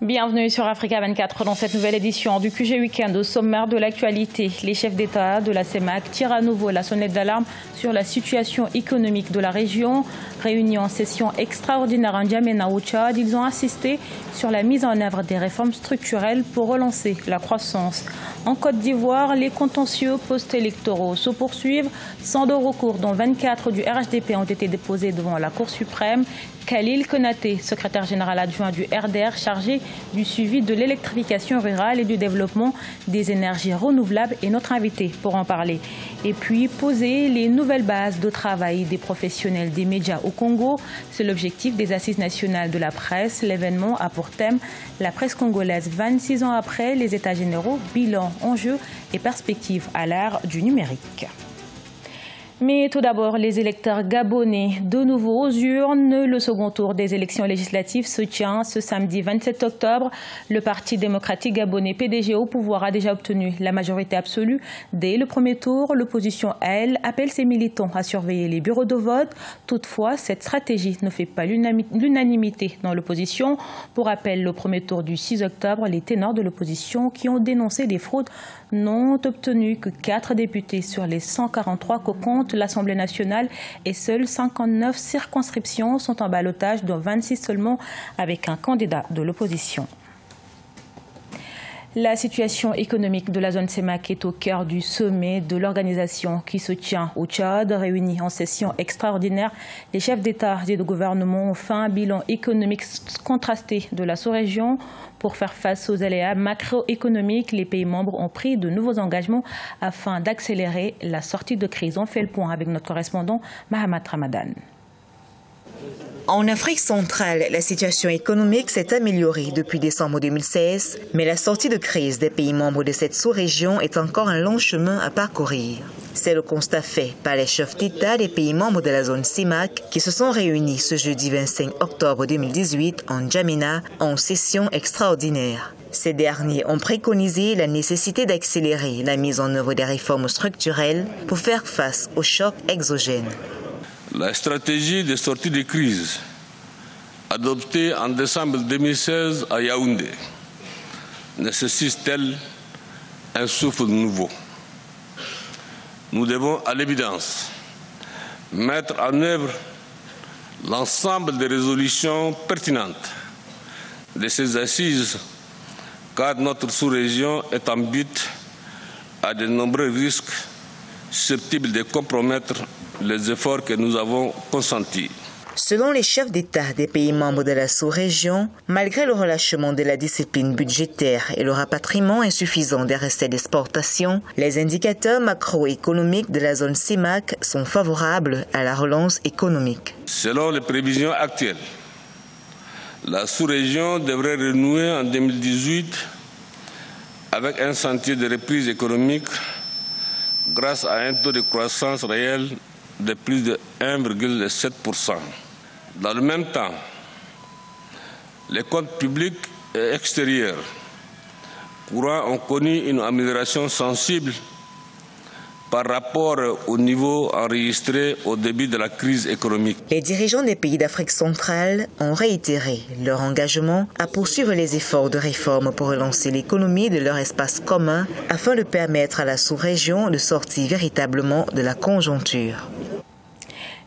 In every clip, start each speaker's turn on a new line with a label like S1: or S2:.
S1: Bienvenue sur Africa 24 dans cette nouvelle édition du QG Week-end. Au sommaire de l'actualité, les chefs d'État de la CEMAC tirent à nouveau la sonnette d'alarme sur la situation économique de la région. Réunis en session extraordinaire en N'Djamena au Tchad, ils ont insisté sur la mise en œuvre des réformes structurelles pour relancer la croissance. En Côte d'Ivoire, les contentieux post-électoraux se poursuivent. 102 recours, dont 24 du RHDP, ont été déposés devant la Cour suprême. Khalil Konaté, secrétaire général adjoint du RDR chargé du suivi de l'électrification rurale et du développement des énergies renouvelables, est notre invité pour en parler. Et puis poser les nouvelles bases de travail des professionnels des médias au Congo. C'est l'objectif des Assises nationales de la presse. L'événement a pour thème la presse congolaise 26 ans après les États généraux, bilan, enjeux et perspectives à l'ère du numérique. Mais tout d'abord, les électeurs gabonais de nouveau aux urnes. Le second tour des élections législatives se tient ce samedi 27 octobre. Le Parti démocratique gabonais PDG au pouvoir a déjà obtenu la majorité absolue dès le premier tour. L'opposition, elle, appelle ses militants à surveiller les bureaux de vote. Toutefois, cette stratégie ne fait pas l'unanimité dans l'opposition. Pour rappel, le premier tour du 6 octobre, les ténors de l'opposition qui ont dénoncé des fraudes n'ont obtenu que 4 députés sur les 143 que compte l'Assemblée nationale et seules 59 circonscriptions sont en ballotage, dont 26 seulement avec un candidat de l'opposition. La situation économique de la zone CEMAC est au cœur du sommet de l'organisation qui se tient au Tchad. Réunis en session extraordinaire, les chefs d'État et de gouvernement ont fait un bilan économique contrasté de la sous-région. Pour faire face aux aléas macroéconomiques, les pays membres ont pris de nouveaux engagements afin d'accélérer la sortie de crise. On fait le point avec notre correspondant Mahamat Ramadan.
S2: En Afrique centrale, la situation économique s'est améliorée depuis décembre 2016, mais la sortie de crise des pays membres de cette sous-région est encore un long chemin à parcourir. C'est le constat fait par les chefs d'État des pays membres de la zone CEMAC qui se sont réunis ce jeudi 25 octobre 2018 en N'Djamena en session extraordinaire. Ces derniers ont préconisé la nécessité d'accélérer la mise en œuvre des réformes structurelles pour faire face aux chocs exogènes.
S3: La stratégie de sortie de crise adoptée en décembre 2016 à Yaoundé nécessite-t-elle un souffle nouveau? Nous devons à l'évidence mettre en œuvre l'ensemble des résolutions pertinentes de ces assises, car notre sous-région est en butte à de nombreux risques susceptibles de compromettre les efforts que nous avons consentis.
S2: Selon les chefs d'État des pays membres de la sous-région, malgré le relâchement de la discipline budgétaire et le rapatriement insuffisant des recettes d'exportation, les indicateurs macroéconomiques de la zone CEMAC sont favorables à la relance économique.
S3: Selon les prévisions actuelles, la sous-région devrait renouer en 2018 avec un sentier de reprise économique grâce à un taux de croissance réel de plus de 1,7%. Dans le même temps, les comptes publics et extérieurs courants ont connu une amélioration sensible par rapport au niveau enregistré au début de la crise économique.
S2: Les dirigeants des pays d'Afrique centrale ont réitéré leur engagement à poursuivre les efforts de réforme pour relancer l'économie de leur espace commun afin de permettre à la sous-région de sortir véritablement de la conjoncture.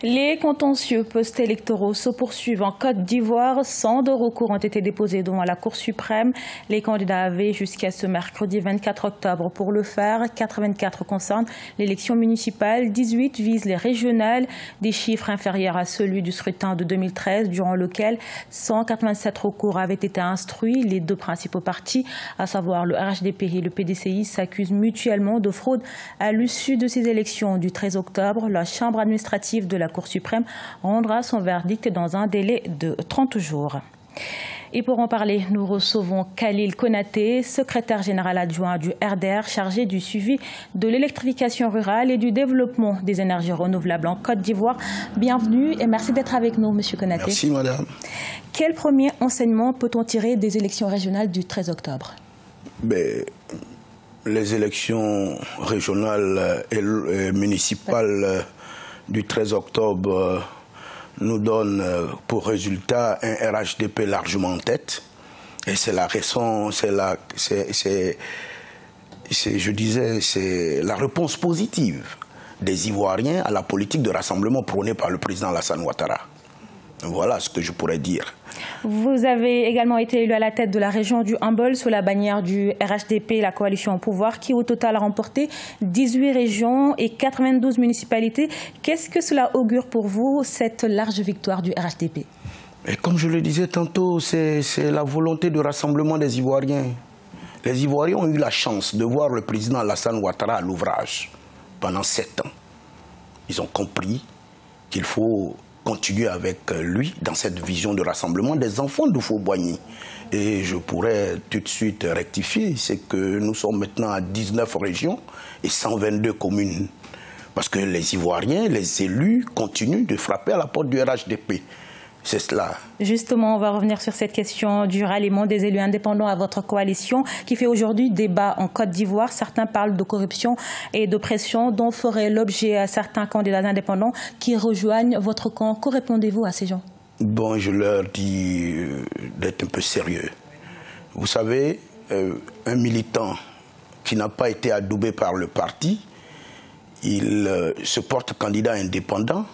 S1: Les contentieux post-électoraux se poursuivent en Côte d'Ivoire. 102 recours ont été déposés devant la Cour suprême. Les candidats avaient jusqu'à ce mercredi 24 octobre pour le faire. 84 concernent l'élection municipale, 18 visent les régionales, des chiffres inférieurs à celui du scrutin de 2013, durant lequel 187 recours avaient été instruits. Les deux principaux partis, à savoir le RHDP et le PDCI, s'accusent mutuellement de fraude à l'issue de ces élections du 13 octobre. La Chambre administrative de la Cour suprême rendra son verdict dans un délai de 30 jours. Et pour en parler, nous recevons Khalil Konaté, secrétaire général adjoint du RDR chargé du suivi de l'électrification rurale et du développement des énergies renouvelables en Côte d'Ivoire. Bienvenue et merci d'être avec nous, Monsieur Konaté.
S4: Merci, madame.
S1: Quel premier enseignement peut-on tirer des élections régionales du 13 octobre?
S4: Les élections régionales et municipales du 13 octobre nous donne pour résultat un RHDP largement en tête, Et c'est la raison, c'est la réponse positive des Ivoiriens à la politique de rassemblement prônée par le président Alassane Ouattara. Voilà ce que je pourrais dire.
S1: Vous avez également été élu à la tête de la région du Humboldt sous la bannière du RHDP, la coalition au pouvoir, qui au total a remporté 18 régions et 92 municipalités. Qu'est-ce que cela augure pour vous, cette large victoire du RHDP?
S4: Et comme je le disais tantôt, c'est la volonté de rassemblement des Ivoiriens. Les Ivoiriens ont eu la chance de voir le président Alassane Ouattara à l'ouvrage pendant 7 ans. Ils ont compris qu'il faut continuer avec lui dans cette vision de rassemblement des enfants de Faux-Boigny. Et je pourrais tout de suite rectifier, c'est que nous sommes maintenant à 19 régions et 122 communes. Parce que les Ivoiriens, les élus, continuent de frapper à la porte du RHDP. C'est cela.
S1: Justement, on va revenir sur cette question du ralliement des élus indépendants à votre coalition qui fait aujourd'hui débat en Côte d'Ivoire. Certains parlent de corruption et d'oppression dont feraient l'objet certains candidats indépendants qui rejoignent votre camp. Que répondez-vous à ces gens?
S4: Bon, je leur dis d'être un peu sérieux. Vous savez, un militant qui n'a pas été adoubé par le parti, il se porte candidat indépendant.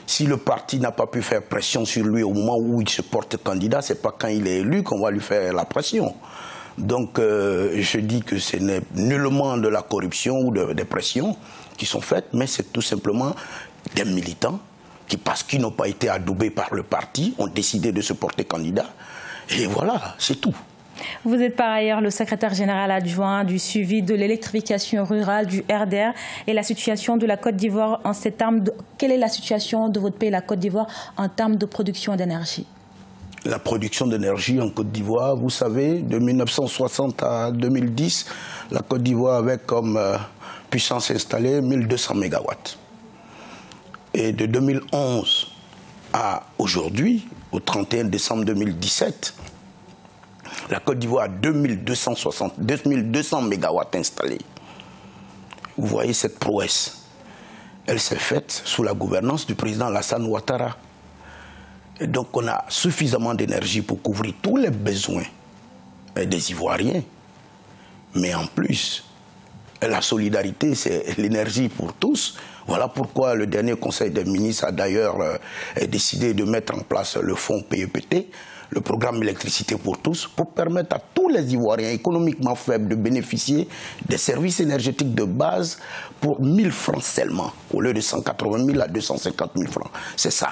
S4: Si le parti n'a pas pu faire pression sur lui au moment où il se porte candidat, ce n'est pas quand il est élu qu'on va lui faire la pression. Donc je dis que ce n'est nullement de la corruption ou des pressions qui sont faites, mais c'est tout simplement des militants qui, parce qu'ils n'ont pas été adoubés par le parti, ont décidé de se porter candidat. Et voilà, c'est tout.
S1: Vous êtes par ailleurs le secrétaire général adjoint du suivi de l'électrification rurale du RDR et la situation de la Côte d'Ivoire en ces termes. Quelle est la situation de votre pays, la Côte d'Ivoire, en termes de production d'énergie?
S4: La production d'énergie en Côte d'Ivoire, vous savez, de 1960 à 2010, la Côte d'Ivoire avait comme puissance installée 1200 MW. Et de 2011 à aujourd'hui, au 31 décembre 2017, la Côte d'Ivoire a 2200 MW installés. Vous voyez cette prouesse. Elle s'est faite sous la gouvernance du président Alassane Ouattara. Et donc on a suffisamment d'énergie pour couvrir tous les besoins des Ivoiriens. Mais en plus, la solidarité, c'est l'énergie pour tous. Voilà pourquoi le dernier Conseil des ministres a d'ailleurs décidé de mettre en place le fonds PEPT, le programme électricité pour tous, pour permettre à tous les Ivoiriens économiquement faibles de bénéficier des services énergétiques de base pour 1000 francs seulement, au lieu de 180 000 à 250 000 francs. C'est ça,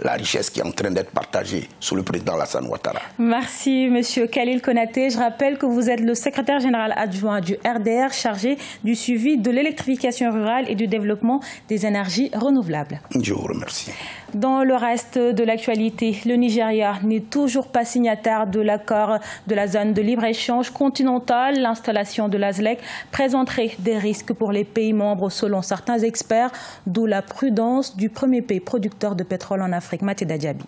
S4: la richesse qui est en train d'être partagée sous le président Alassane Ouattara.
S1: Merci, Monsieur Khalil Konaté. Je rappelle que vous êtes le secrétaire général adjoint du RDR chargé du suivi de l'électrification rurale et du développement des énergies renouvelables.
S4: Je vous remercie.
S1: Dans le reste de l'actualité, le Nigeria n'est toujours pas signataire de l'accord de la zone de libre-échange continentale. L'installation de l'ASLEC présenterait des risques pour les pays membres selon certains experts, d'où la prudence du premier pays producteur de pétrole en Afrique, Matéda Diaby.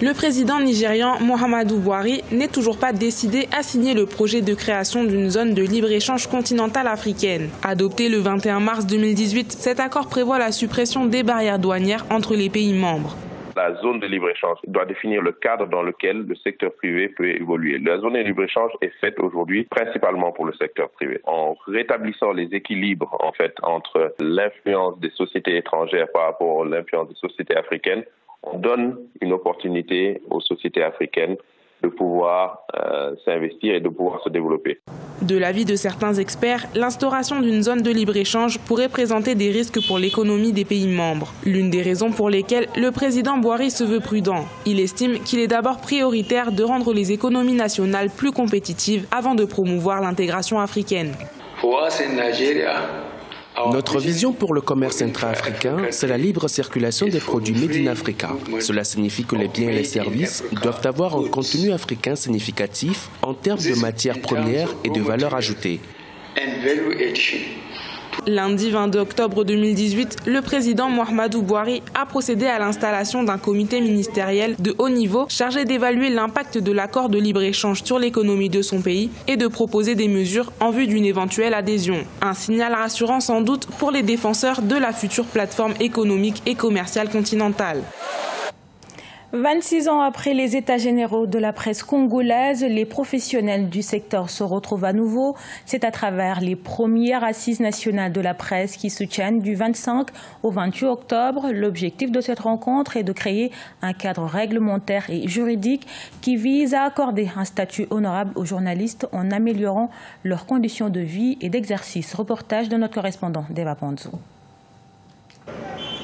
S5: Le président nigérian Muhammadu Buhari n'est toujours pas décidé à signer le projet de création d'une zone de libre-échange continentale africaine. Adopté le 21 mars 2018, cet accord prévoit la suppression des barrières douanières entre les pays membres.
S6: La zone de libre-échange doit définir le cadre dans lequel le secteur privé peut évoluer. La zone de libre-échange est faite aujourd'hui principalement pour le secteur privé. En rétablissant les équilibres entre l'influence des sociétés étrangères par rapport à l'influence des sociétés africaines, on donne une opportunité aux sociétés africaines de pouvoir s'investir et de pouvoir se développer.
S5: De l'avis de certains experts, l'instauration d'une zone de libre-échange pourrait présenter des risques pour l'économie des pays membres. L'une des raisons pour lesquelles le président Buhari se veut prudent. Il estime qu'il est d'abord prioritaire de rendre les économies nationales plus compétitives avant de promouvoir l'intégration africaine.
S7: Notre vision pour le commerce intra-africain, c'est la libre circulation des produits made in Africa. Cela signifie que les biens et les services doivent avoir un contenu africain significatif en termes de matières premières et de valeur ajoutée.
S5: Lundi 22 octobre 2018, le président Muhammadu Buhari a procédé à l'installation d'un comité ministériel de haut niveau chargé d'évaluer l'impact de l'accord de libre-échange sur l'économie de son pays et de proposer des mesures en vue d'une éventuelle adhésion. Un signal rassurant sans doute pour les défenseurs de la future plateforme économique et commerciale continentale.
S1: 26 ans après les états généraux de la presse congolaise, les professionnels du secteur se retrouvent à nouveau. C'est à travers les premières assises nationales de la presse qui se tiennent du 25 au 28 octobre. L'objectif de cette rencontre est de créer un cadre réglementaire et juridique qui vise à accorder un statut honorable aux journalistes en améliorant leurs conditions de vie et d'exercice. Reportage de notre correspondant Deva Ponzo.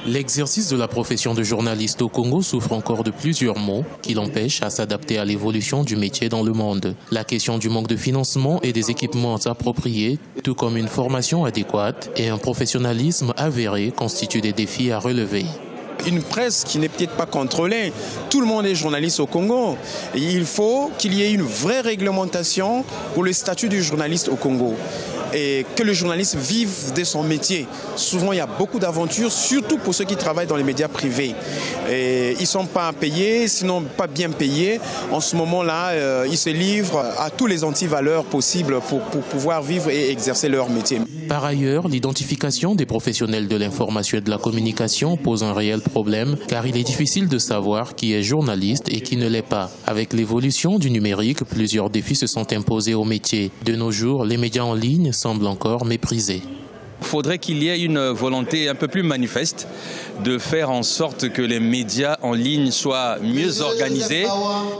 S8: L'exercice de la profession de journaliste au Congo souffre encore de plusieurs maux qui l'empêchent à s'adapter à l'évolution du métier dans le monde. La question du manque de financement et des équipements appropriés, tout comme une formation adéquate et un professionnalisme avéré constituent des défis à relever.
S9: Une presse qui n'est peut-être pas contrôlée. Tout le monde est journaliste au Congo. Et il faut qu'il y ait une vraie réglementation pour le statut du journaliste au Congo. Et que le journaliste vive de son métier. Souvent, il y a beaucoup d'aventures, surtout pour ceux qui travaillent dans les médias privés. Et ils ne sont pas payés, sinon pas bien payés. En ce moment-là, ils se livrent à tous les antivaleurs possibles pour pouvoir vivre et exercer leur métier.
S8: Par ailleurs, l'identification des professionnels de l'information et de la communication pose un réel problème, car il est difficile de savoir qui est journaliste et qui ne l'est pas. Avec l'évolution du numérique, plusieurs défis se sont imposés au métier. De nos jours, les médias en ligne semble encore méprisé.
S10: Il faudrait qu'il y ait une volonté un peu plus manifeste de faire en sorte que les médias en ligne soient mieux organisés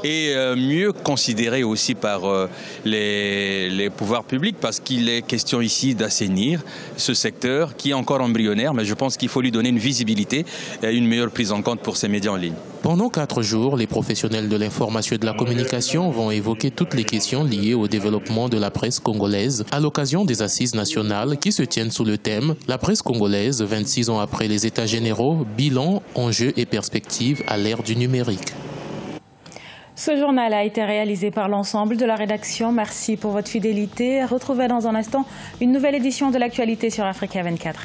S10: et mieux considérés aussi par les pouvoirs publics, parce qu'il est question ici d'assainir ce secteur qui est encore embryonnaire, mais je pense qu'il faut lui donner une visibilité et une meilleure prise en compte pour ces médias en ligne.
S8: Pendant 4 jours, les professionnels de l'information et de la communication vont évoquer toutes les questions liées au développement de la presse congolaise à l'occasion des assises nationales qui se tiennent sous le thème « La presse congolaise, 26 ans après les états généraux, bilan, enjeux et perspectives à l'ère du numérique ».
S1: Ce journal a été réalisé par l'ensemble de la rédaction. Merci pour votre fidélité. Retrouvez dans un instant une nouvelle édition de l'actualité sur Africa 24.